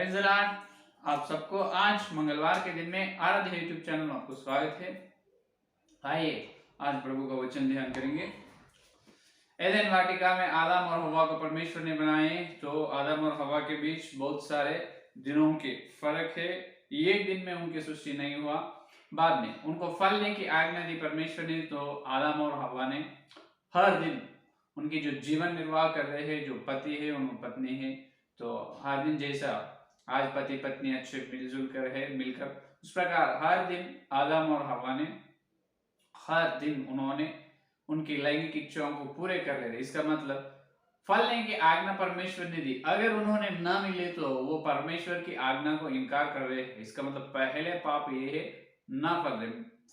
Praise the Lord. आप सबको आज मंगलवार के दिन में आराध्य यूट्यूब चैनल में आपको स्वागत है। आइए आज प्रभु का वचन ध्यान करेंगे। एदेन वाटिका में आदम और हवा को परमेश्वर ने बनाए, तो आदम और हवा के बीच बहुत सारे दिनों के फर्क है। एक दिन में उनकी सृष्टि नहीं हुआ, बाद में उनको फलने की आज्ञा दी परमेश्वर ने, तो आदम और हवा ने हर दिन उनकी जो जीवन निर्वाह कर रहे हैं, जो पति है उनको पत्नी है, तो हर दिन जैसा आज पति पत्नी अच्छे मिलजुल कर है मिलकर, उस प्रकार हर दिन आदम और हवा ने हर दिन उन्होंने उनकी लैंगिक इच्छाओं को पूरे कर ले रहे। इसका मतलब फलने की आज्ञा परमेश्वर ने दी, अगर उन्होंने न मिले तो वो परमेश्वर की आज्ञा को इनकार कर रहे हैं। इसका मतलब पहले पाप ये है ना फल रहे,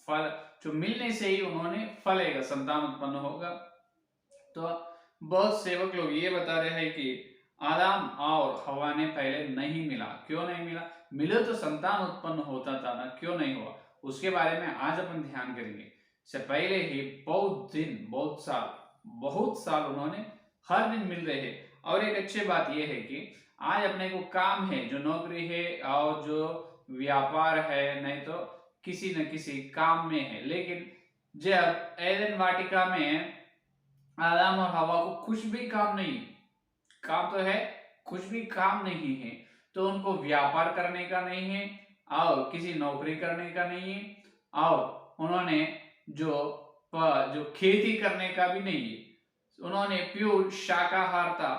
फल जो मिलने से ही उन्होंने फलेगा, संतान उत्पन्न होगा। तो बहुत सेवक लोग ये बता रहे हैं कि आदम और हवा ने पहले नहीं मिला। क्यों नहीं मिला? मिले तो संतान उत्पन्न होता था ना, क्यों नहीं हुआ? उसके बारे में आज अपन ध्यान करेंगे। से पहले ही बहुत दिन बहुत साल उन्होंने हर दिन मिल रहे हैं। और एक अच्छी बात यह है कि आज अपने को काम है, जो नौकरी है और जो व्यापार है, नहीं तो किसी न किसी काम में है, लेकिन जब एदेन वाटिका में आदम और हवा को कुछ भी काम नहीं, काम तो है, कुछ भी काम नहीं है, तो उनको व्यापार करने का नहीं है और किसी नौकरी करने का नहीं है, और उन्होंने जो खेती करने का भी नहीं है। उन्होंने प्योर शाकाहार था।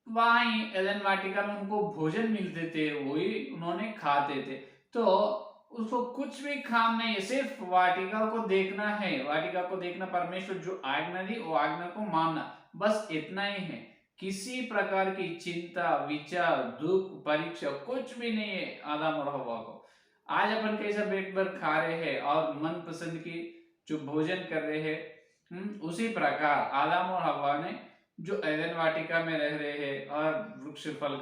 वहीं एदेन वाटिका में उनको भोजन मिलते थे, वही उन्होंने खाते थे। तो उसको कुछ भी काम नहीं है, सिर्फ वाटिका को देखना है। वाटिका को देखना, परमेश्वर जो आज्ञा दी वो आज्ञा को मानना, बस इतना ही है। किसी प्रकार की चिंता, विचार, दुख, परीक्षा कुछ भी नहीं है आदम और हवा को। आज अपन कैसा पेट भर खा रहे हैं और मन पसंद की जो भोजन कर रहे हैं, उसी प्रकार आदम और हवा ने जो एदेन वाटिका में रह रहे हैं और वृक्ष फल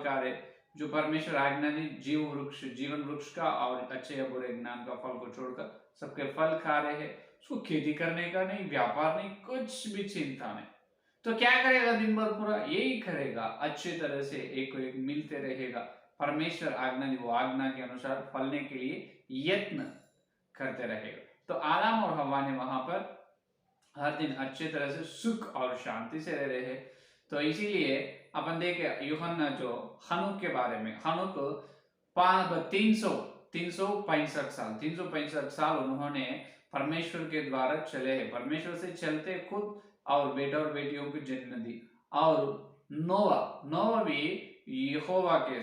खा रहे, जो परमेश्वर आज्ञा दी जीवन वृक्ष का और अच्छे या बुरे ज्ञान का फल को छोड़कर सबके फल खा रहे हैं। उसको खेती करने का नहीं, व्यापार नहीं, कुछ भी चिंता नहीं। तो क्या करेगा दिन भर पूरा? यही करेगा, अच्छी तरह से एक को एक मिलते रहेगा। परमेश्वर आज्ञा दी वो आज्ञा के अनुसार फलने के लिए यत्न करते रहेगा। तो आदम और हवा ने वहां पर हर दिन अच्छे तरह से सुख और शांति से रह रहे हैं। तो इसीलिए अपन देखे यूहन्ना जो हनुक के बारे में, हनुक 365 साल उन्होंने परमेश्वर के द्वारा चले हैं, परमेश्वर से चलते खुद और बेटा और बेटियों को जन्म दी। और नोवा भी यहोवा के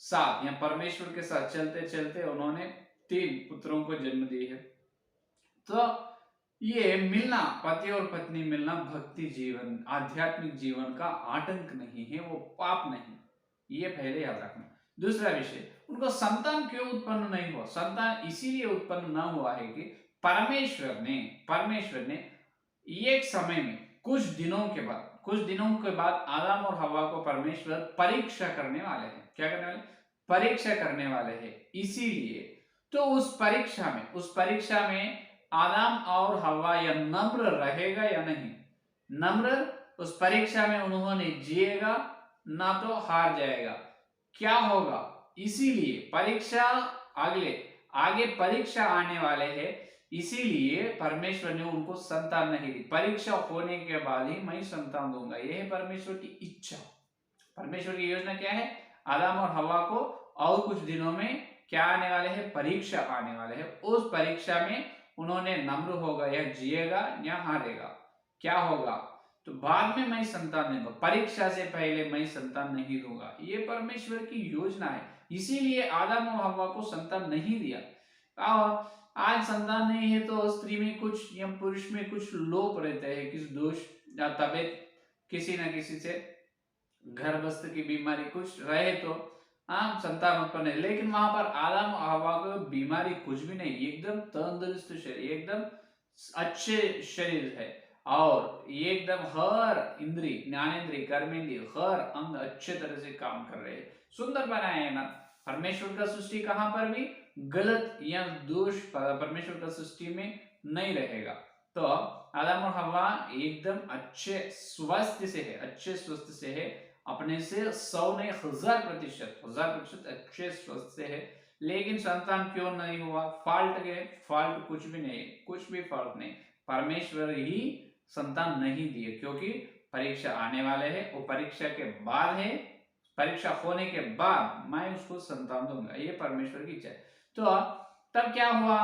साथ या परमेश्वर के साथ चलते चलते उन्होंने 3 पुत्रों को जन्म दी है। तो ये मिलना, पति और पत्नी मिलना भक्ति जीवन, आध्यात्मिक जीवन का आतंक नहीं है, वो पाप नहीं, ये पहले याद रखना। दूसरा विषय, उनको संतान क्यों उत्पन्न नहीं हुआ? संतान इसीलिए उत्पन्न न हुआ है कि परमेश्वर ने एक समय में कुछ दिनों के बाद आदम और हवा को परमेश्वर परीक्षा करने वाले हैं। क्या करने वाले? परीक्षा करने वाले हैं। इसीलिए तो उस परीक्षा में आदम और हवा या नम्र रहेगा या नहीं, नम्र उस परीक्षा में उन्होंने जिएगा ना तो हार जाएगा, क्या होगा? इसीलिए परीक्षा आगे परीक्षा आने वाले हैं, इसीलिए परमेश्वर ने उनको संतान नहीं दी। परीक्षा होने के बाद ही मैं संतान दूंगा, यह है परमेश्वर की इच्छा। परमेश्वर की योजना क्या है? आदम और हवा को और कुछ दिनों में क्या आने वाले हैं? परीक्षा आने वाले हैं। उस परीक्षा में उन्होंने नम्र होगा, या जिएगा या हारेगा, क्या होगा? तो बाद में मैं संतान दूंगा, परीक्षा से पहले मैं संतान नहीं दूंगा, ये परमेश्वर की योजना है। इसीलिए आदम और हवा को संतान नहीं दिया। और आज संतान नहीं है तो स्त्री में कुछ या पुरुष में कुछ लोप रहते हैं, किस दोष या तबियत, किसी न किसी से गर्भस्थ की बीमारी कुछ रहे तो संतान उत्पन्न है। लेकिन वहां पर आदम और हवा को बीमारी कुछ भी नहीं, एकदम तंदुरुस्त शरीर, एकदम अच्छे शरीर है, और एकदम हर इंद्री, ज्ञानेन्द्रिय, कर्मेंद्रिय, हर अंग अच्छे तरह से काम कर रहे हैं। सुंदर बनाया है ना। परमेश्वर का सृष्टि कहां पर भी गलत या दोष परमेश्वर का सृष्टि में नहीं रहेगा। तो आदम और हवा एकदम अच्छे स्वस्थ से है, अपने से 100 नहीं 1000% अच्छे स्वस्थ से है, लेकिन संतान क्यों नहीं हुआ? फाल्ट गए? फाल्ट कुछ भी नहीं, कुछ भी फॉल्ट नहीं, परमेश्वर ही संतान नहीं दिए, क्योंकि परीक्षा आने वाले है, वो परीक्षा के बाद है, परीक्षा होने के बाद मैं उसको संतान दूंगा, ये परमेश्वर की इच्छा है। तो तब क्या हुआ?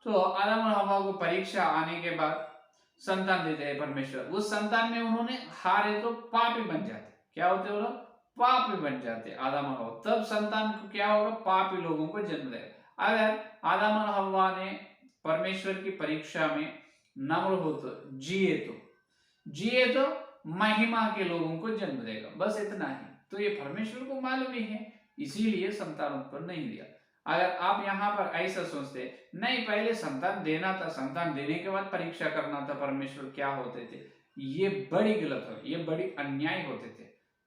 तो आदम और हव्वा को परीक्षा आने के बाद संतान देते हैं परमेश्वर, उस संतान में उन्होंने हारे तो पापी बन जाते। क्या होते वो लोग? पापी बन जाते आदम और हव्वा। तब संतान को क्या होगा? पापी लोगों को जन्म देगा। अगर आदम और हव्वा ने परमेश्वर की परीक्षा में नम्र हो तो जिए तो महिमा के लोगों को जन्म देगा, बस इतना ही। तो ये परमेश्वर को मालूम ही है, इसीलिए संतान उत्पन्न नहीं दिया। अगर आप यहाँ पर ऐसा सोचते नहीं, पहले संतान देना था, संतान देने के बाद परीक्षा करना था, परमेश्वर क्या होते थे, ये बड़ी गलत हो, ये बड़ी अन्याय होते थे।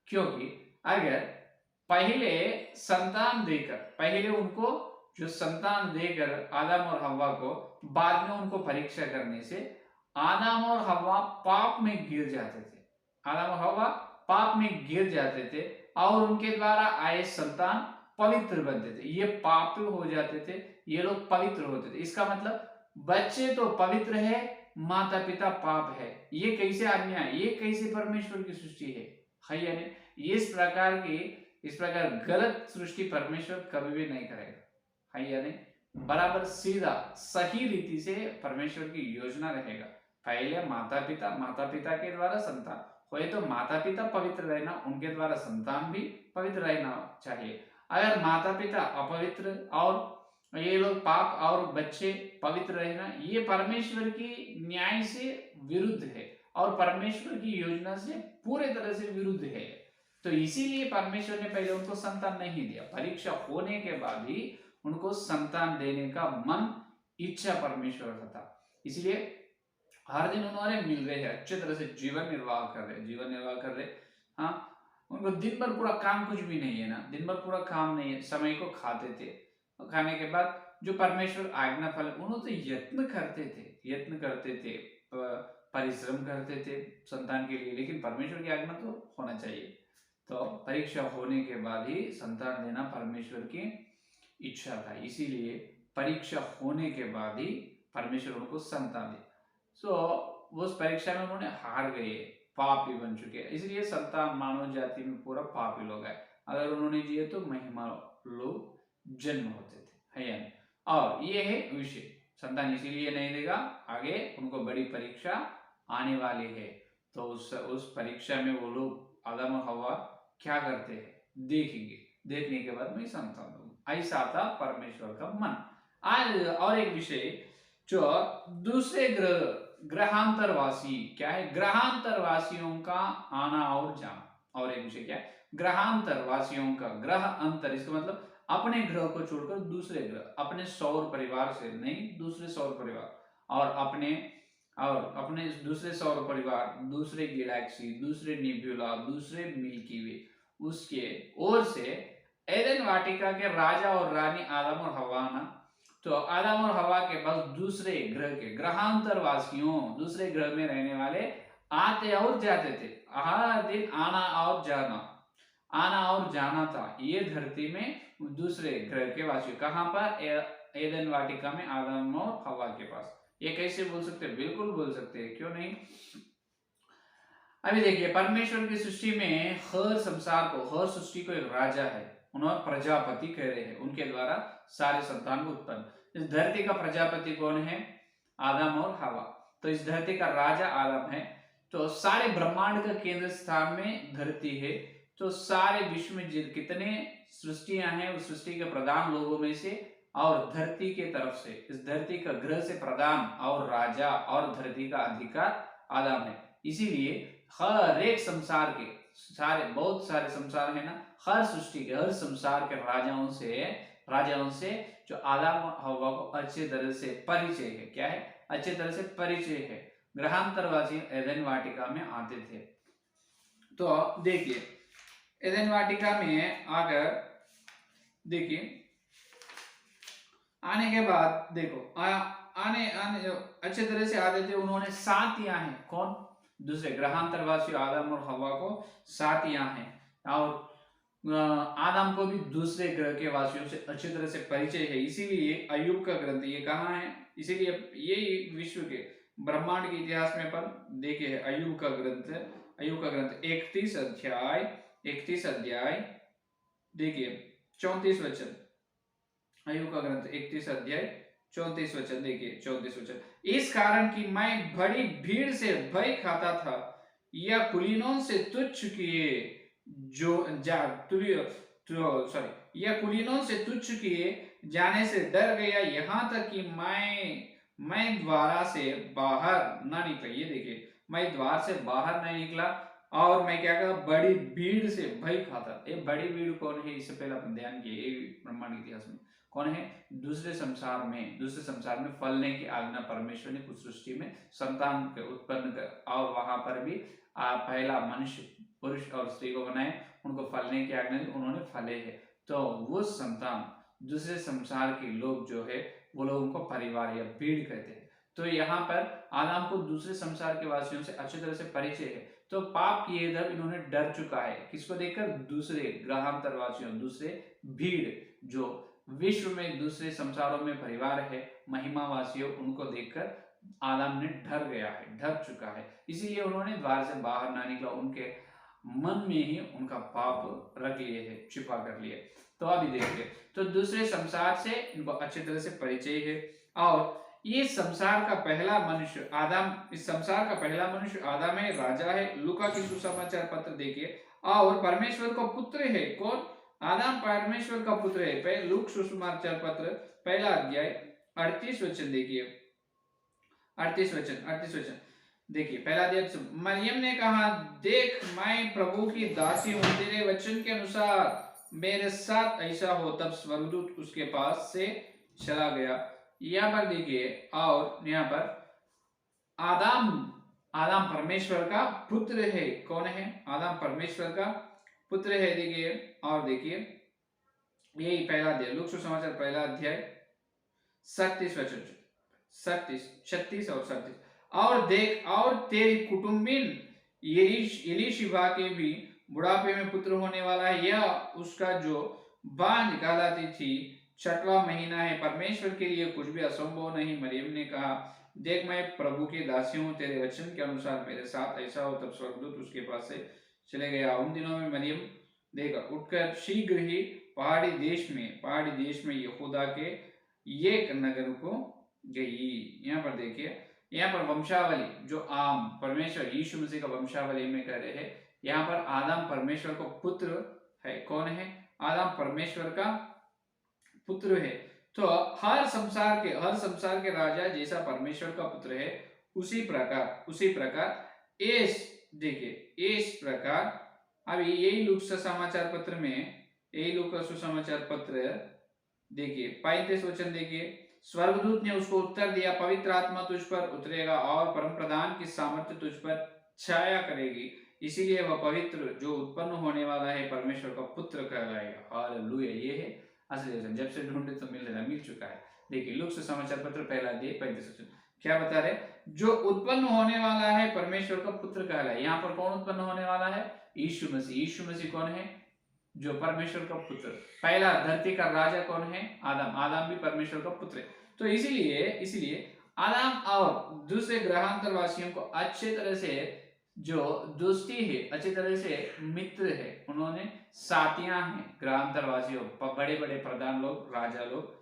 क्योंकि अगर पहले संतान देकर, पहले उनको जो संतान देकर आदम और हव्वा को, बाद में उनको परीक्षा करने से आदम और हव्वा पाप में गिर जाते थे, आदम और हव्वा पाप में गिर जाते थे, और उनके द्वारा आए संतान पवित्र बनते थे। ये पापी हो जाते थे, ये लोग पवित्र होते थे। इसका मतलब बच्चे तो पवित्र है, माता पिता पाप है। ये कैसे अन्याय, ये कैसे परमेश्वर की सृष्टि है या नहीं? इस प्रकार गलत सृष्टि परमेश्वर कभी भी नहीं करेगा, है या नहीं? बराबर सीधा सही रीति से परमेश्वर की योजना रहेगा। पहले माता पिता के द्वारा संतान हुए, तो माता पिता पवित्र रहना, उनके द्वारा संतान भी पवित्र रहना चाहिए। अगर माता पिता अपवित्र और ये लोग पाप और बच्चे पवित्र रहना, ये परमेश्वर की न्याय से विरुद्ध है और परमेश्वर की योजना से पूरे तरह से विरुद्ध है। तो इसीलिए परमेश्वर ने पहले उनको संतान नहीं दिया, परीक्षा होने के बाद ही उनको संतान देने का मन इच्छा परमेश्वर का था। इसलिए हर दिन उन्होंने मिल रहे हैं, अच्छे तरह से जीवन निर्वाह कर रहे। हाँ, उनको दिन भर पूरा काम कुछ भी नहीं है ना, दिन भर पूरा काम नहीं है, समय को खाते थे, खाने के बाद जो परमेश्वर आज्ञा फल, उन्होंने तो यत्न करते थे, परिश्रम करते थे संतान के लिए, लेकिन परमेश्वर की आज्ञा तो होना चाहिए। तो परीक्षा होने के बाद ही संतान देना परमेश्वर की इच्छा था, इसीलिए परीक्षा होने के बाद ही परमेश्वर उनको संतान दे। सो उस परीक्षा में उन्होंने हार गए, पापी बन चुके हैं, इसलिए संतान मानव जाति में पूरा पापी लोग है। अगर उन्होंने जिए तो महिमा लोग जन्म होते थे, है या नहीं? और ये है विषय, संतान इसीलिए नहीं देगा, आगे उनको बड़ी परीक्षा आने वाली है। तो उस परीक्षा में वो लोग आदम और हव्वा क्या करते हैं देखेंगे, देखने के बाद मैं संतान दूंगा, ऐसा था परमेश्वर का मन। आज और एक विषय, जो दूसरे ग्रहांतरवासी क्या है, ग्रहांतरवासियों का आना और जाना। और एक विषय क्या है, ग्रहांतरवासियों का, ग्रह अंतर, इसका मतलब अपने ग्रह को छोड़कर दूसरे ग्रह, अपने सौर परिवार से नहीं, दूसरे सौर परिवार, और अपने दूसरे सौर परिवार, दूसरे गैलेक्सी, दूसरे निब्यूला, दूसरे मिल्की वे, उसके ओर से एदेन वाटिका के राजा और रानी आदम और हव्वा ना, तो आदम और हवा के पास दूसरे ग्रह के ग्रहांतरवासियों, दूसरे ग्रह में रहने वाले आते और जाते थे, हर दिन आना और जाना था। ये धरती में दूसरे ग्रह के वासी, कहां पर? एदेन वाटिका में आदम और हवा के पास। ये कैसे बोल सकते हैं? बिल्कुल बोल सकते हैं, क्यों नहीं? अभी देखिए, परमेश्वर की सृष्टि में हर सृष्टि को एक राजा है, उन्होंने प्रजापति कह रहे हैं, उनके द्वारा सारे संतान को उत्पन्न। इस धरती का प्रजापति कौन है? आदम और हवा। तो इस धरती का राजा आदम है। तो सारे ब्रह्मांड का केंद्र स्थान में धरती है। तो सारे विश्व में कितने सृष्टियां हैं, उस सृष्टि के प्रधान लोगों में से और धरती के तरफ से, इस धरती का ग्रह से प्रधान और राजा और धरती का अधिकार आदम है। इसीलिए हर एक संसार के बहुत सारे संसार है ना, हर सृष्टि के, हर संसार के राजाओं से जो आदम हव्वा को अच्छे तरह से परिचय है, क्या है? अच्छे तरह से परिचय है। ग्रहांतरवासी एदेन वाटिका में आते थे। तो देखिए, एदेन वाटिका में आकर देखिए, आने के बाद देखो, आने अच्छे तरह से आते थे। उन्होंने साथियां हैं, कौन? दूसरे ग्रहांतरवासी आदम और हव्वा को साथियां हैं। और आदम को भी दूसरे ग्रह के वासियों से अच्छी तरह से परिचय है, इसीलिए अय्यूब का ग्रंथ ये कहाँ है, इसीलिए ये विश्व के ब्रह्मांड के इतिहास में अपन देखे है। अय्यूब का ग्रंथ 31 अध्याय देखिए 34 वचन। अय्यूब का ग्रंथ 31 अध्याय 34 वचन देखिए 34 वचन। इस कारण कि मैं बड़ी भीड़ से भय खाता था या कुलीनों से तुच्छ किए जो जा सॉरी या कुलीनों से तुच्छ किए जाने से डर गया, यहाँ तक कि मैं द्वारा से बाहर ना निकला। ये देखिए मैं द्वार से बाहर नहीं निकला और मैं क्या कहा, बड़ी भीड़ से भय खाता। ये बड़ी भीड़ कौन है, इससे पहले अपन ध्यान किए ब्रह्मांड इतिहास में कौन है, दूसरे संसार में फलने की आज्ञा परमेश्वर ने कुछ सृष्टि में संतान के उत्पन्न कर, और वहां पर भी पहला मनुष्य पुरुष और स्त्री को बनाए, उनको फलने की आज्ञा दी, उन्होंने फले है। तो वो संतान दूसरे संसार के लोग जो है वो लोग उनको परिवार या भीड़ कहते हैं। तो यहाँ पर आदम को दूसरे संसार के वासियों से अच्छी तरह से परिचय है। तो पाप किए जब इन्होंने डर चुका है, किसको देखकर, दूसरे ग्रहांतर वासियों, दूसरे भीड़ जो विश्व में दूसरे संसारों में परिवार है, महिमा वासियों, उनको देखकर आदम ने डर गया है, डर चुका है, इसीलिए उन्होंने द्वार से बाहर ना निकला, उनके मन में ही उनका पाप रख लिए है, छिपा कर लिए। तो अभी देखिए, तो दूसरे संसार से इनको अच्छी तरह से परिचय है। और ये संसार का पहला मनुष्य आदम, इस संसार का पहला मनुष्य आदम है, राजा है। लूका की सुसमाचार पत्र देखिए, और परमेश्वर का पुत्र है कौन, आदम परमेश्वर का पुत्र है। लूक सुसमाचार पत्र पहला अध्याय 38 वचन देखिए, 38 वचन देखिए। पहला अध्याय, मरियम ने कहा, देख मैं प्रभु की दासी हूं, तेरे वचन के अनुसार मेरे साथ ऐसा हो। तब स्वर्गदूत उसके पास से चला गया। यहाँ पर देखिए, और यहाँ पर आदम परमेश्वर का पुत्र है। कौन है, आदम परमेश्वर का पुत्र है। देखिए, और देखिए यही पहला अध्याय, लूक सुसमाचार पहला अध्याय 37 वचन, 36 और 37। और देख, और तेरी कुटुंबिन एलीशिबा के भी बुढ़ापे में पुत्र होने वाला है, यह उसका जो बांझ कहलाती थी 6वां महीना है। परमेश्वर के लिए कुछ भी असंभव नहीं। मरियम ने कहा, देख मैं प्रभु की दासी हूँ, तेरे वचन के अनुसार मेरे साथ ऐसा हो। तब स्वर्गदूत उसके पास से चले गया। उन दिनों में मरियम देखा उठकर शीघ्र ही पहाड़ी देश में यहूदा के एक नगर को गई। यहाँ पर देखिए, यहाँ पर वंशावली जो आम परमेश्वर यीशु मसीह का वंशावली में कह रहे हैं। यहाँ पर आदम परमेश्वर का पुत्र है। कौन है, आदम परमेश्वर का पुत्र है। तो हर संसार के राजा जैसा परमेश्वर का पुत्र है, उसी प्रकार इस प्रकार अभी यही लूक सुसमाचार पत्र में, यही लूक सुसमाचार पत्र देखिए 35 वचन देखिए। स्वर्गदूत ने उसको उत्तर दिया, पवित्र आत्मा तुझ पर उतरेगा और परम प्रधान की सामर्थ्य तुझ पर छाया करेगी, इसीलिए वह पवित्र जो उत्पन्न होने वाला है परमेश्वर का पुत्र कहलाएगा। हालेलुया। ये है असली वचन, जब से ढूंढे तो मिल चुका है। देखिए लूक सुसमाचार पत्र पहला अध्याय 35 वचन क्या बता रहे, जो उत्पन्न होने वाला है परमेश्वर का पुत्र कहलाए। यहाँ पर कौन उत्पन्न होने वाला है, यीशु मसीह कौन है, जो परमेश्वर का पुत्र, पहला धरती का राजा कौन है, आदम भी परमेश्वर का पुत्र है। तो इसीलिए आदम और दूसरे ग्रहांतर वासियों को अच्छे तरह से जो दोस्ती है, अच्छी तरह से मित्र है, उन्होंने साथियां हैं ग्रहांतर वासियों, बड़े बड़े प्रधान लोग, राजा लोग,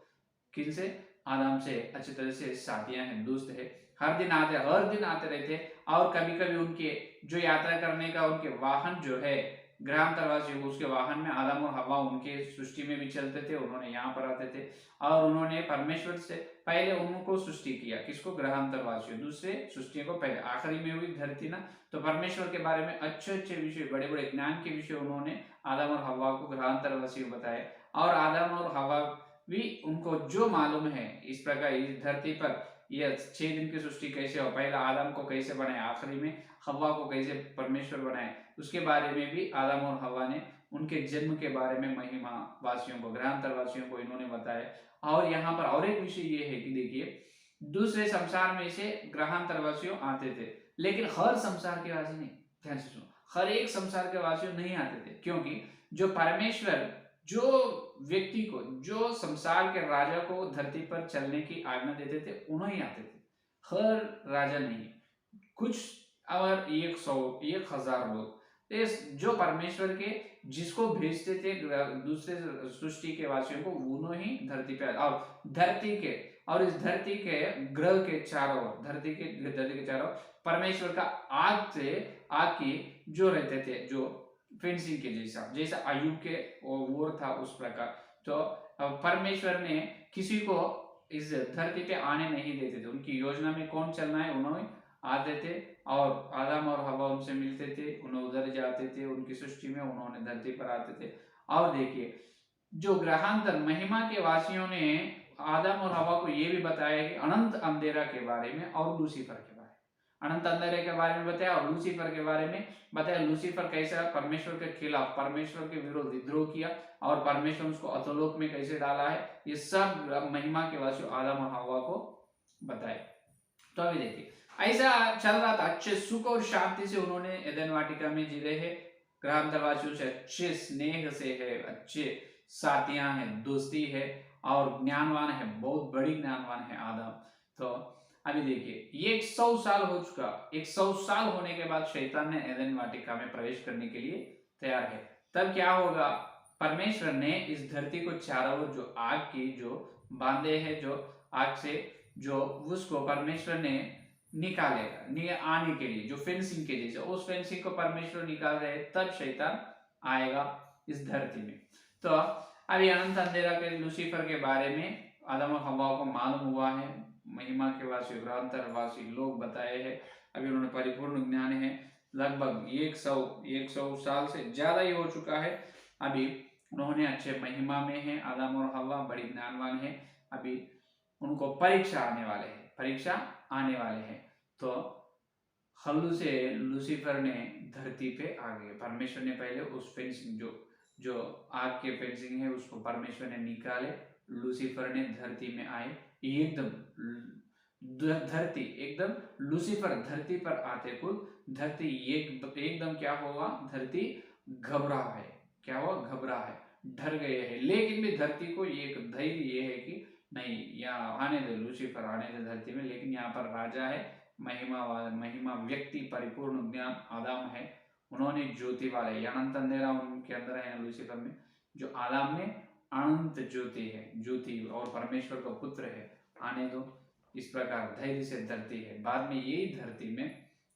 किनसे, आदम से अच्छी तरह से साथियां हैं, दोस्त है। हर दिन आते रहते। और कभी कभी उनके जो यात्रा करने का उनके वाहन जो है ग्रहांतरवासी, उसके वाहन में आदम और हवा उनके सृष्टि में भी चलते थे, उन्होंने यहाँ पर आते थे। और उन्होंने परमेश्वर से पहले उनको सृष्टि किया, किसको, ग्रहांतरवासियों, दूसरे सृष्टि को पहले, आखिरी में हुई धरती ना। तो परमेश्वर के बारे में अच्छे विषय, बड़े बड़े ज्ञान के विषय उन्होंने आदम और हवा को ग्रहांतरवासी को बताए। और आदम और हवा भी उनको जो मालूम है, इस प्रकार इस धरती पर यह 6 दिन की सृष्टि कैसे हो, पहला आदम को कैसे बनाए, आखिरी में हवा को कैसे परमेश्वर बनाए, उसके बारे में भी आदम और हवा ने, उनके जन्म के बारे में महिमा वासियों को, ग्रहांतर वासियों को इन्होंने बताया। और यहाँ पर और एक विषय ये है कि देखिए, दूसरे संसार में से ग्रहांतर वासियों आते थे, लेकिन हर संसार के वासी नहीं, ध्यान से सुनो, हर एक संसार के वासियों नहीं आते थे, क्योंकि जो परमेश्वर जो व्यक्ति को, जो संसार के राजा को धरती पर चलने की आज्ञा देते थे, उन्हें ही आते थे, हर राजा नहीं। कुछ और 100 1000 लोग जो परमेश्वर के जिसको भेजते थे दूसरे सृष्टि के वासियों को, उन्होंने ही धरती पे, और धरती के और इस धरती के ग्रह के चारों ओर, धरती के चारों परमेश्वर का आग की जो रहते थे, जो फेंसिंग के जैसा आयुब के वो था उस प्रकार। तो परमेश्वर ने किसी को इस धरती पे आने नहीं देते थे, उनकी योजना में कौन चलना है उन्होंने आते थे, और आदम और हवा उनसे मिलते थे, उन्हें उधर जाते थे, उनकी सृष्टि में उन्होंने धरती पर आते थे। और देखिए जो ग्रहांतर महिमा के वासियों ने आदम और हवा को ये भी बताया कि अनंत अंधेरा के बारे में और लूसीफर के बारे में, अनंत अंधेरे के बारे में बताया और लूसीफर के बारे में बताया। लूसीफर कैसा परमेश्वर के खिलाफ, परमेश्वर के विरोध विद्रोह किया और परमेश्वर उसको अधोलोक में कैसे डाला है, ये सब महिमा के वासियों आदम और हवा को बताए। तो अभी देखिए ऐसा चल रहा था, अच्छे सुख और शांति से उन्होंने एदेन वाटिका में जी रहे हैं, ग्रहांतरवासियों से अच्छे स्नेह से है, अच्छे साथियां हैं, दोस्ती है, और ज्ञानवान है, बहुत बड़ी ज्ञानवान है आदम। तो अभी देखिए ये 100 साल हो चुका, 100 साल होने के बाद शैतान ने एदेन वाटिका में प्रवेश करने के लिए तैयार है। तब क्या होगा, परमेश्वर ने इस धरती को चारों ओर जो आग की जो बांधे हैं, जो आग से जो उसको परमेश्वर ने निकालेगा आने के लिए, जो फेंसिंग के जैसे उस फेंसिंग को परमेश्वर निकाल रहे, तब शैतान आएगा इस धरती में। तो अभी अनंत अंधेरा के लूसीफर के बारे में आदम और हवा को मालूम हुआ है, महिमा के वासी ग्रहांतरवासी लोग बताए हैं, अभी उन्होंने परिपूर्ण ज्ञान है, लगभग 100 साल से ज्यादा ही हो चुका है। अभी उन्होंने अच्छे महिमा में है, आदम और हवा बड़ी ज्ञानवान है, अभी उनको परीक्षा आने वाले हैं। तो हल्लू से लूसीफर ने धरती पे आ गए, परमेश्वर ने पहले उस फेंसिंग जो आग के फेंसिंग है उसको परमेश्वर ने निकाले, लूसीफर ने धरती में आए, एकदम धरती एकदम लूसीफर धरती पर आते कुल धरती एकदम क्या हुआ, धरती घबरा है, क्या हुआ, घबरा है, डर गए हैं। लेकिन भी धरती को एक धैर्य ये है कि नहीं, यहाँ आने दे, लूसीफर आने दे धरती में, लेकिन यहाँ पर राजा है, महिमा व्यक्ति, परिपूर्ण ज्ञान आदम है, उन्होंने ज्योति वाले, अनंत अंधेरा उनके अंदर है लूसीफर में, जो आदम में अनंत ज्योति है, ज्योति और परमेश्वर का पुत्र है, आने दो। इस प्रकार धैर्य से धरती है। बाद में यही धरती में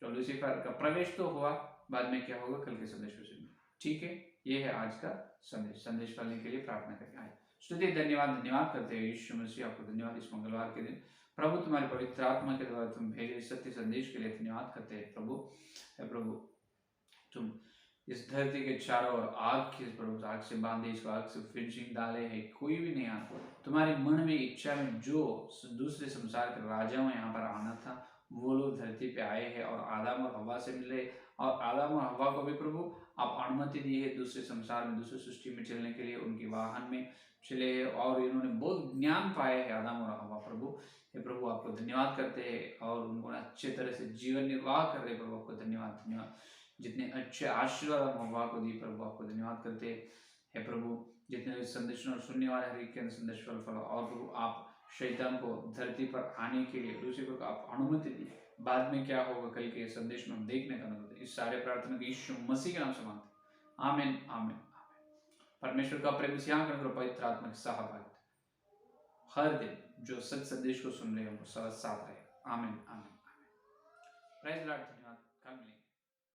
तो लूसीफर का प्रवेश तो हुआ, बाद में क्या होगा कल के संदेश में। ठीक है, ये है आज का संदेश पालने के लिए प्रार्थना करके आए। स्तुति धन्यवाद करते हैं यीशु मसीह, आपको धन्यवाद इस मंगलवार के दिन प्रभु तुम्हारी पवित्र आत्मा के द्वारा तुम भेजे सत्य संदेश के लिए धन्यवाद करते हैं प्रभु तुम इस धरती के चारों ओर आग की, प्रभु आग से बांधे, इसको आग से फिनिशिंग डाले है, कोई भी नहीं आता, तुम्हारे मन में इच्छा में जो दूसरे संसार के राजाओं यहाँ पर आना था वो लोग धरती पे आए हैं और आदम और हवा से मिले, और आदम और हवा को भी प्रभु आप अनुमति दी है दूसरे संसार में, दूसरे सृष्टि में चलने के लिए, उनके वाहन में चले हैं और इन्होंने बहुत ज्ञान पाए है आदम और हवा। प्रभु हे प्रभु आपको धन्यवाद करते हैं, और उन्होंने अच्छे तरह से जीवन निर्वाह कर रहे, प्रभु आपको धन्यवाद। जितने अच्छे आशीर्वाद हवा को दी प्रभु आपको धन्यवाद करते हैं प्रभु, जितने संदेश सुनने वाले हर एक के संदेश फल, और प्रभु आप शैतान को धरती पर आने के लिए लूसीफर को आप अनुमति दी, बाद में क्या होगा कल के संदेश में हम देखने का अनुमति। इस सारे प्रार्थना को यीशु मसीह के नाम से मांगते, आमीन आमीन। परमेश्वर का प्रेम सिंहासन और पवित्र आत्मा के सहभागिता हर दिन जो सच संदेश को सुन रहे हैं उनको साथ रहे, आमीन आमीन आमीन। प्रेज लॉर्ड, धन्यवाद, कल मिलेंगे।